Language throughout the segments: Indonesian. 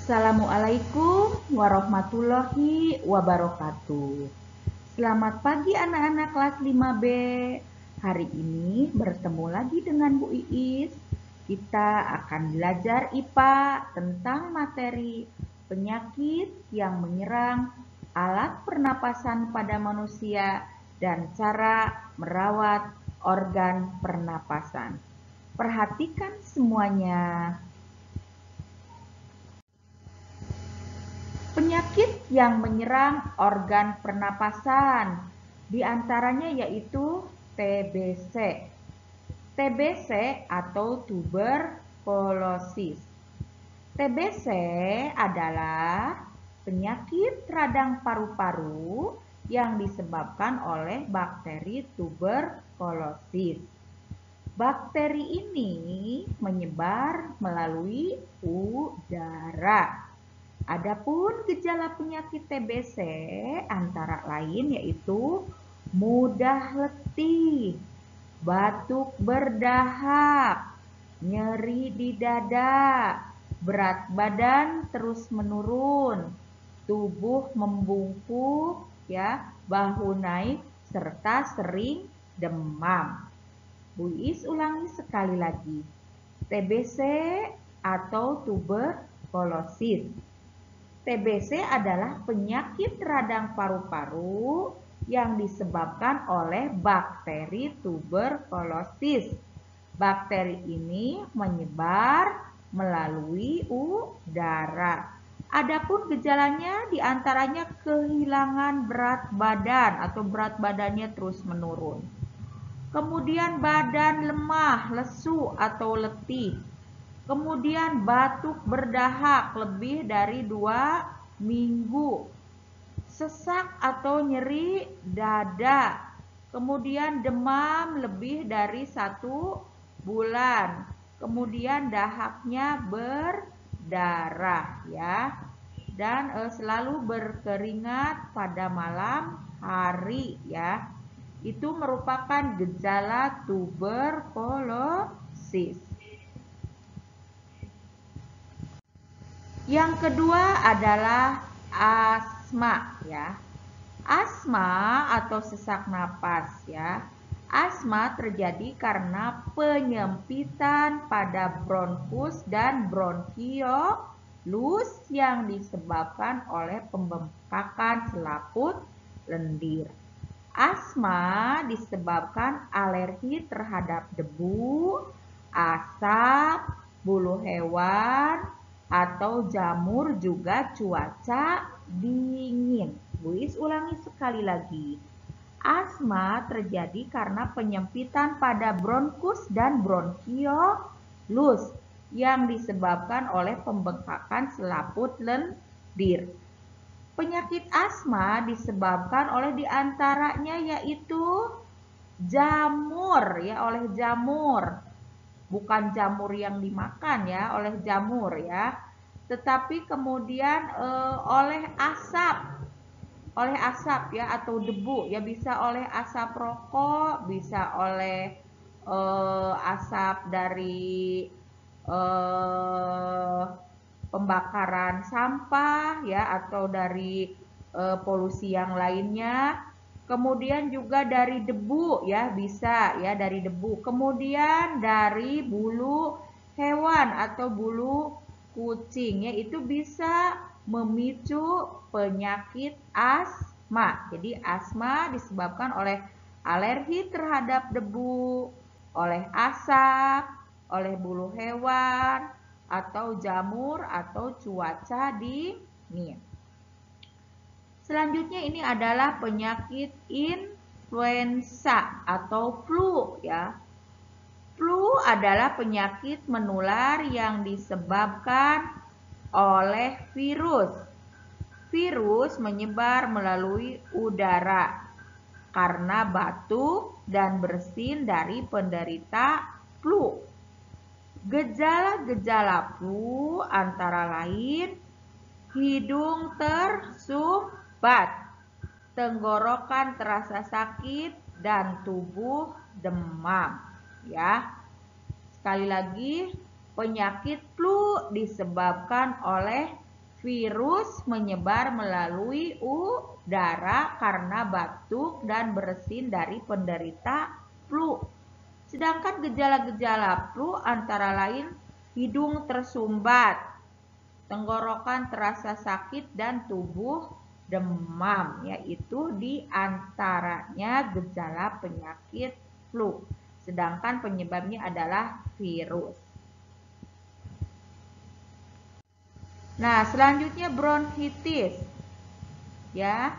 Assalamualaikum warahmatullahi wabarakatuh. Selamat pagi anak-anak kelas 5B. Hari ini bertemu lagi dengan Bu Iis. Kita akan belajar IPA tentang materi penyakit yang menyerang alat pernapasan pada manusia dan cara merawat organ pernapasan. Perhatikan semuanya. Penyakit yang menyerang organ pernapasan, di antaranya yaitu TBC. TBC atau tuberkulosis. TBC adalah penyakit radang paru-paru yang disebabkan oleh bakteri tuberkulosis. Bakteri ini menyebar melalui udara. Adapun gejala penyakit TBC antara lain yaitu mudah letih, batuk berdahak, nyeri di dada, berat badan terus menurun, tubuh membungkuk, bahu naik serta sering demam. Bu Iis ulangi sekali lagi. TBC atau tuberkulosis. TBC adalah penyakit radang paru-paru yang disebabkan oleh bakteri tuberkulosis. Bakteri ini menyebar melalui udara. Adapun gejalanya diantaranya kehilangan berat badan atau berat badannya terus menurun. Kemudian badan lemah, lesu atau letih. Kemudian batuk berdahak lebih dari 2 minggu. Sesak atau nyeri dada. Kemudian demam lebih dari 1 bulan. Kemudian dahaknya berdarah Dan selalu berkeringat pada malam hari Itu merupakan gejala tuberkulosis. Yang kedua adalah asma Asma atau sesak napas Asma terjadi karena penyempitan pada bronkus dan bronkiolus yang disebabkan oleh pembengkakan selaput lendir. Asma disebabkan alergi terhadap debu, asap, bulu hewan, atau jamur juga cuaca dingin. Bu Iis ulangi sekali lagi. Asma terjadi karena penyempitan pada bronkus dan bronkiolus yang disebabkan oleh pembengkakan selaput lendir. Penyakit asma disebabkan oleh diantaranya yaitu jamur oleh jamur. Bukan jamur yang dimakan oleh jamur tetapi kemudian oleh asap atau debu bisa oleh asap rokok, bisa oleh asap dari pembakaran sampah atau dari polusi yang lainnya. Kemudian juga dari debu bisa dari debu. Kemudian dari bulu hewan atau bulu kucing itu bisa memicu penyakit asma. Jadi asma disebabkan oleh alergi terhadap debu, oleh asap, oleh bulu hewan, atau jamur atau cuaca dingin. Selanjutnya ini adalah penyakit influenza atau flu Flu adalah penyakit menular yang disebabkan oleh virus. Virus menyebar melalui udara karena batuk dan bersin dari penderita flu. Gejala-gejala flu antara lain hidung tersumbat, tenggorokan terasa sakit, dan tubuh demam Sekali lagi, penyakit flu disebabkan oleh Virus menyebar melalui udara karena batuk dan bersin dari penderita flu. Sedangkan gejala-gejala flu antara lain hidung tersumbat, tenggorokan terasa sakit, dan tubuh demam, yaitu di antaranya gejala penyakit flu. Sedangkan penyebabnya adalah virus. Nah, selanjutnya bronkitis. Ya.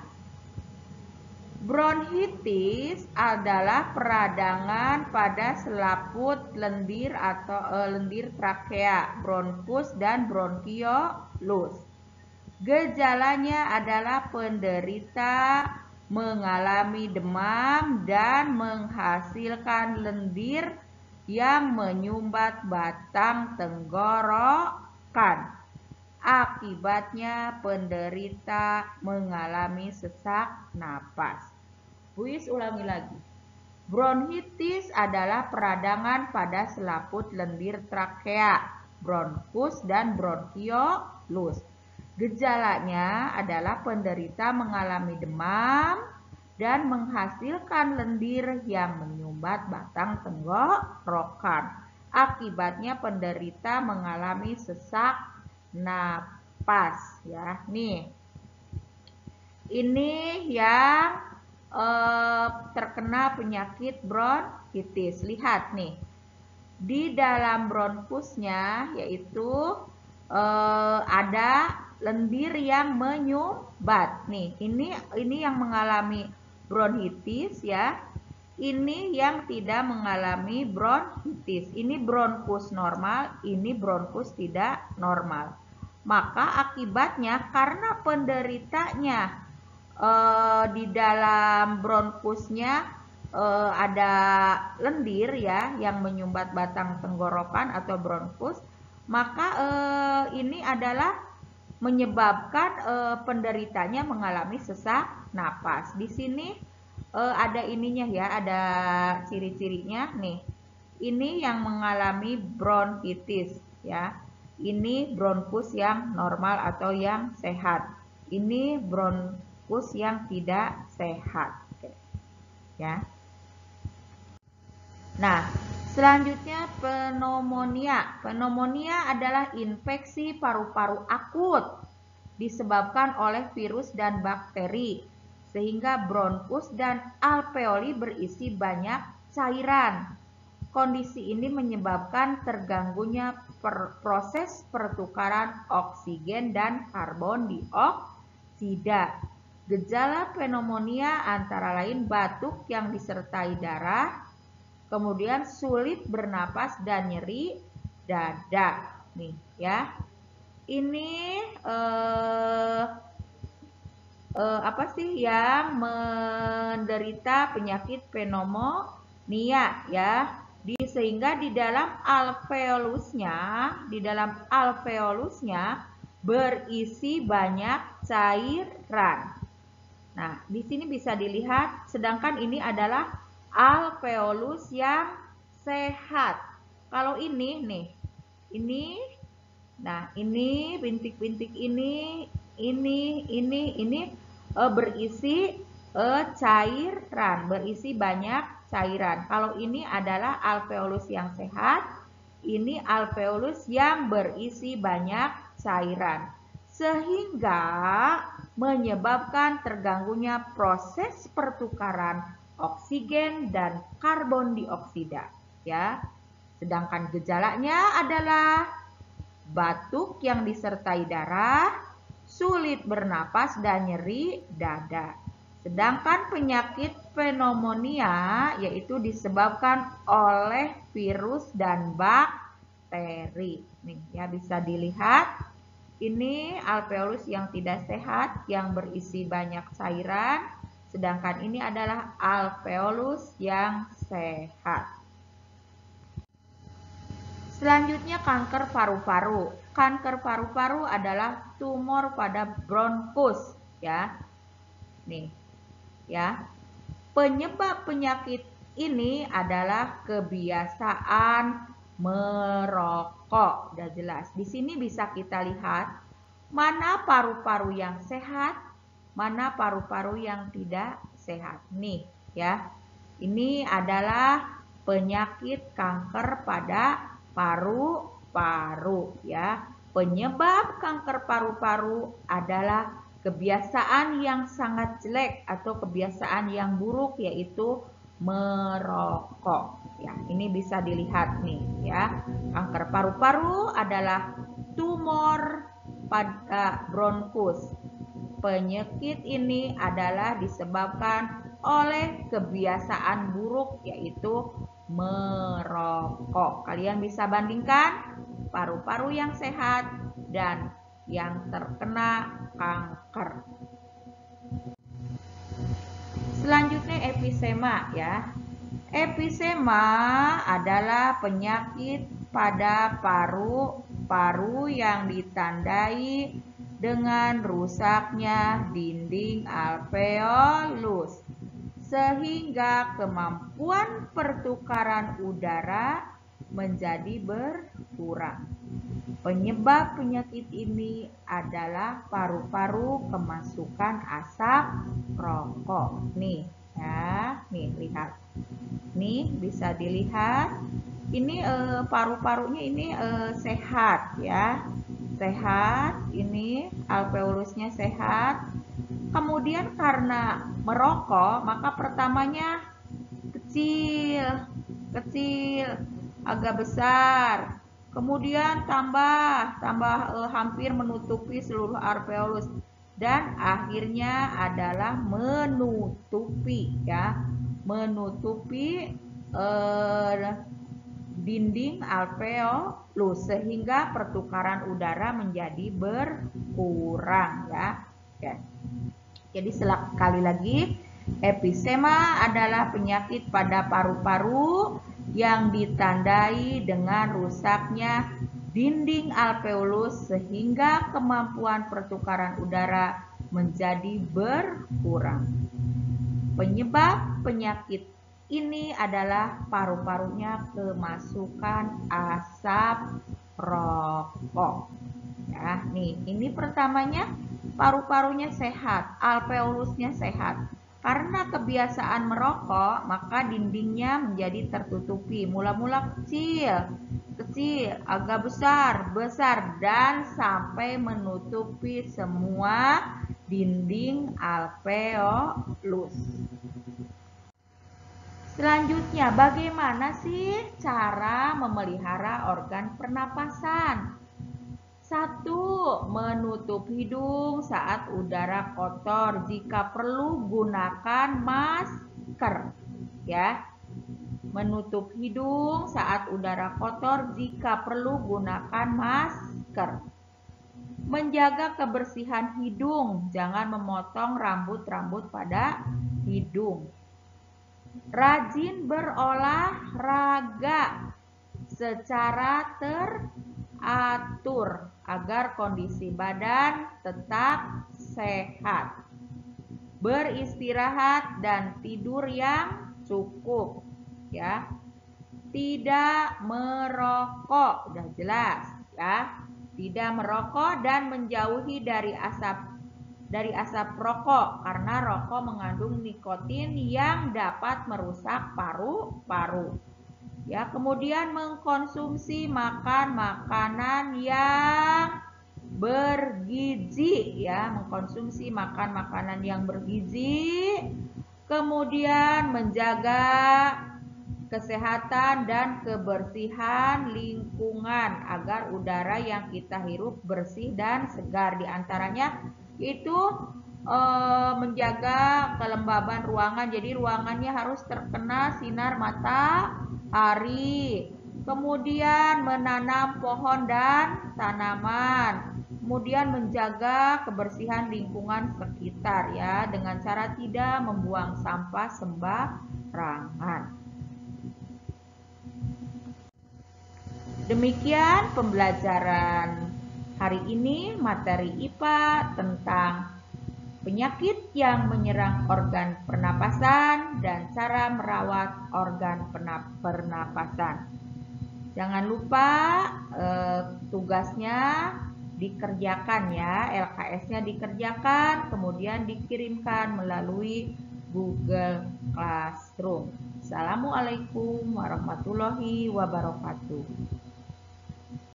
Bronkitis adalah peradangan pada selaput lendir atau lendir trakea, bronkus dan bronkiolus. Gejalanya adalah penderita mengalami demam dan menghasilkan lendir yang menyumbat batang tenggorokan. Akibatnya penderita mengalami sesak napas. Buis ulangi lagi. Bronkitis adalah peradangan pada selaput lendir trakea, bronkus dan bronkiolus. Gejalanya adalah penderita mengalami demam dan menghasilkan lendir yang menyumbat batang tenggorokan. Akibatnya penderita mengalami sesak napas, ya. Nih, ini yang terkena penyakit bronkitis. Lihat nih, di dalam bronkusnya yaitu ada lendir yang menyumbat. Nih, ini yang mengalami bronkitis, ya. Ini yang tidak mengalami bronkitis. Ini bronkus normal, ini bronkus tidak normal. Maka akibatnya karena penderitanya di dalam bronkusnya ada lendir, ya, yang menyumbat batang tenggorokan atau bronkus, maka ini adalah menyebabkan penderitanya mengalami sesak napas. Di sini ada ininya, ya, ada ciri-cirinya nih. Ini yang mengalami bronkitis, ya. Ini bronkus yang normal atau yang sehat. Ini bronkus yang tidak sehat. Oke. Ya. Nah, selanjutnya pneumonia. Pneumonia adalah infeksi paru-paru akut disebabkan oleh virus dan bakteri, sehingga bronkus dan alveoli berisi banyak cairan. Kondisi ini menyebabkan terganggunya proses pertukaran oksigen dan karbon dioksida. Gejala pneumonia antara lain batuk yang disertai darah, kemudian sulit bernapas dan nyeri dada. Nih, ya. Ini apa sih yang menderita penyakit pneumonia, ya? Sehingga di dalam alveolusnya berisi banyak cairan. Nah, di sini bisa dilihat, sedangkan ini adalah alveolus yang sehat. Kalau ini nih, nah ini bintik-bintik ini berisi cairan, berisi banyak cairan. Kalau ini adalah alveolus yang sehat, ini alveolus yang berisi banyak cairan, sehingga menyebabkan terganggunya proses pertukaran oksigen dan karbon dioksida, ya. Sedangkan gejalanya adalah batuk yang disertai darah, sulit bernapas dan nyeri dada. Sedangkan penyakit pneumonia yaitu disebabkan oleh virus dan bakteri. Nih, ya, bisa dilihat. Ini alveolus yang tidak sehat yang berisi banyak cairan, sedangkan ini adalah alveolus yang sehat. Selanjutnya kanker paru-paru. Kanker paru-paru adalah tumor pada bronkus, ya. Nih, ya. Penyebab penyakit ini adalah kebiasaan merokok. Udah jelas. Di sini bisa kita lihat Mana paru-paru yang sehat, mana paru-paru yang tidak sehat. Nih ya, ini adalah penyakit kanker pada paru-paru ya. Penyebab kanker paru-paru adalah kebiasaan yang sangat jelek atau kebiasaan yang buruk, yaitu merokok. Ya, ini bisa dilihat nih ya. Kanker paru-paru adalah tumor pada bronkus. Penyakit ini adalah disebabkan oleh kebiasaan buruk, yaitu merokok. Kalian bisa bandingkan paru-paru yang sehat dan yang terkena kanker. Selanjutnya emfisema ya. Emfisema adalah penyakit pada paru-paru yang ditandai dengan rusaknya dinding alveolus sehingga kemampuan pertukaran udara menjadi berkurang. Penyebab penyakit ini adalah paru-paru kemasukan asap rokok. Nih ya, nih lihat. Nih bisa dilihat. Ini paru-parunya ini sehat ya. Sehat, ini alveolusnya sehat. Kemudian karena merokok, maka pertamanya kecil, agak besar. Kemudian tambah hampir menutupi seluruh alveolus dan akhirnya adalah menutupi ya, menutupi dinding alveolus sehingga pertukaran udara menjadi berkurang ya. Oke. Jadi sekali lagi, emfisema adalah penyakit pada paru-paru yang ditandai dengan rusaknya dinding alveolus sehingga kemampuan pertukaran udara menjadi berkurang. Penyebab penyakit ini adalah paru-parunya kemasukan asap rokok. Ya, nih, ini pertamanya paru-parunya sehat, alveolusnya sehat. Karena kebiasaan merokok, maka dindingnya menjadi tertutupi. Mula-mula kecil, agak besar, dan sampai menutupi semua dinding alveolus. Selanjutnya, bagaimana sih cara memelihara organ pernapasan? 1. Menutup hidung saat udara kotor. Jika perlu gunakan masker. Ya. Menutup hidung saat udara kotor. Jika perlu gunakan masker. Menjaga kebersihan hidung. Jangan memotong rambut-rambut pada hidung. Rajin berolahraga secara teratur agar kondisi badan tetap sehat. Beristirahat dan tidur yang cukup ya. Tidak merokok, udah jelas ya. Tidak merokok dan menjauhi dari asap rokok karena rokok mengandung nikotin yang dapat merusak paru-paru. Ya, kemudian mengkonsumsi makanan yang bergizi ya, mengkonsumsi makanan yang bergizi. Kemudian menjaga kesehatan dan kebersihan lingkungan agar udara yang kita hirup bersih dan segar. Di antaranya itu menjaga kelembaban ruangan. Jadi ruangannya harus terkena sinar matahari. Kemudian menanam pohon dan tanaman. Kemudian menjaga kebersihan lingkungan sekitar ya, dengan cara tidak membuang sampah sembarangan. Demikian pembelajaran hari ini, materi IPA tentang penyakit yang menyerang organ pernapasan dan cara merawat organ pernapasan. Jangan lupa tugasnya dikerjakan ya, LKS-nya dikerjakan, kemudian dikirimkan melalui Google Classroom. Assalamualaikum warahmatullahi wabarakatuh.